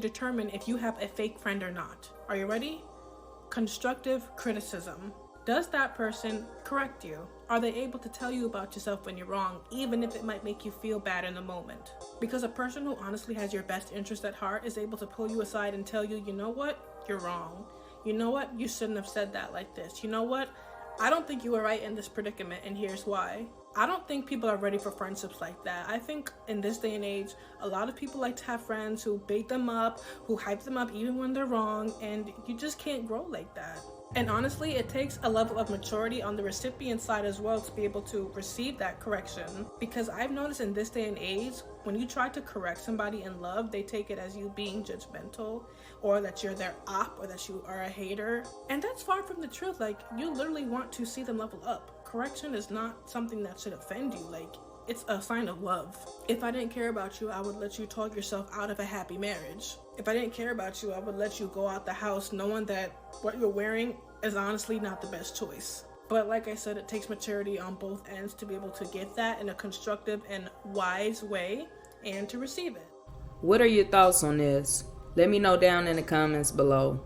to determine if you have a fake friend or not. Are you ready? Constructive criticism. Does that person correct you? Are they able to tell you about yourself when you're wrong, even if it might make you feel bad in the moment? Because a person who honestly has your best interest at heart is able to pull you aside and tell you, you know what? You're wrong. You know what? You shouldn't have said that like this. You know what? I don't think you were right in this predicament, and here's why. I don't think people are ready for friendships like that. I think in this day and age, a lot of people like to have friends who bait them up, who hype them up even when they're wrong, and you just can't grow like that. And honestly, it takes a level of maturity on the recipient side as well to be able to receive that correction. Because I've noticed in this day and age, when you try to correct somebody in love, they take it as you being judgmental, or that you're their op, or that you are a hater. And that's far from the truth. Like, you literally want to see them level up. Correction is not something that should offend you. Like, it's a sign of love. If I didn't care about you, I would let you talk yourself out of a happy marriage. If I didn't care about you, I would let you go out the house knowing that what you're wearing is honestly not the best choice. But like I said, it takes maturity on both ends to be able to give that in a constructive and wise way and to receive it. What are your thoughts on this? Let me know down in the comments below.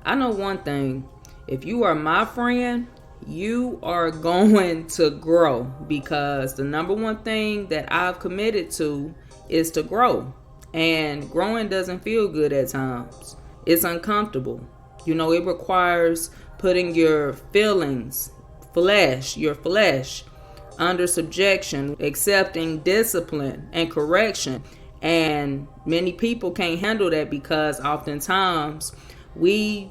I know one thing. If you are my friend, you are going to grow, because the number one thing that I've committed to is to grow. And growing doesn't feel good at times. It's uncomfortable. You know, it requires putting your feelings, your flesh, under subjection, accepting discipline and correction. And many people can't handle that because oftentimes we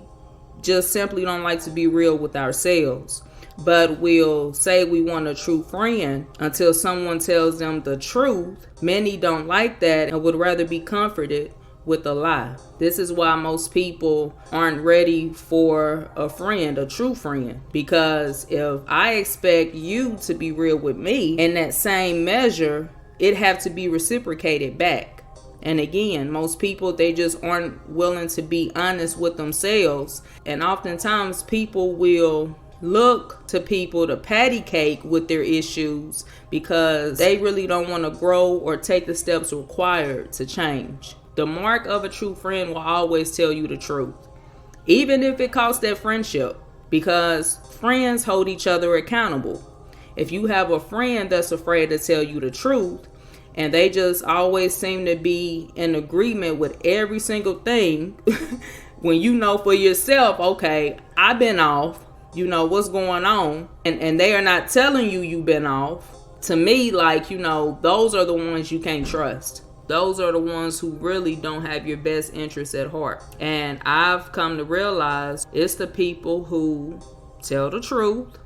just simply don't like to be real with ourselves. But we'll say we want a true friend until someone tells them the truth. Many don't like that and would rather be comforted with a lie. This is why most people aren't ready for a friend, a true friend. Because if I expect you to be real with me, in that same measure, it have to be reciprocated back. And again, most people, they just aren't willing to be honest with themselves. And oftentimes people will look to people to patty cake with their issues because they really don't want to grow or take the steps required to change. The mark of a true friend will always tell you the truth, even if it costs that friendship, because friends hold each other accountable. If you have a friend that's afraid to tell you the truth, and they just always seem to be in agreement with every single thing, when you know for yourself, okay, I've been off, you know what's going on, and they are not telling you you've been off. To me, like, you know, those are the ones you can't trust. Those are the ones who really don't have your best interests at heart. And I've come to realize it's the people who tell the truth.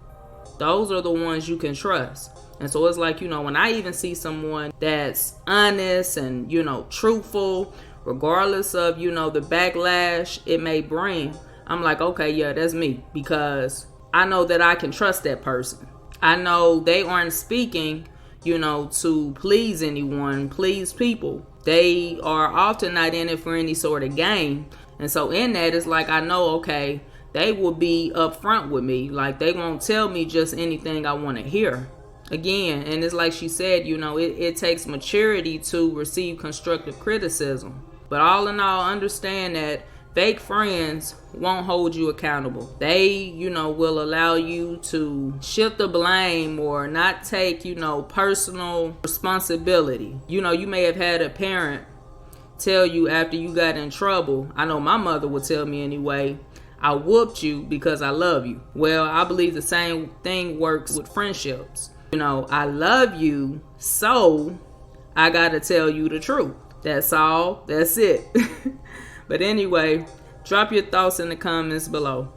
Those are the ones you can trust. And so it's like, you know, when I even see someone that's honest and, you know, truthful, regardless of, you know, the backlash it may bring, I'm like, okay, yeah, that's me. Because I know that I can trust that person. I know they aren't speaking, you know, to please anyone, please people. They are often not in it for any sort of game. And so in that, it's like, I know, okay, they will be upfront with me. Like, they won't tell me just anything I want to hear. Again, and it's like she said, you know, it takes maturity to receive constructive criticism. But all in all, understand that fake friends won't hold you accountable. They, you know, will allow you to shift the blame or not take, you know, personal responsibility. You know, you may have had a parent tell you after you got in trouble, I know my mother would tell me anyway, I whooped you because I love you. Well, I believe the same thing works with friendships. You know, I love you, so I gotta tell you the truth. That's all. That's it. But anyway, drop your thoughts in the comments below.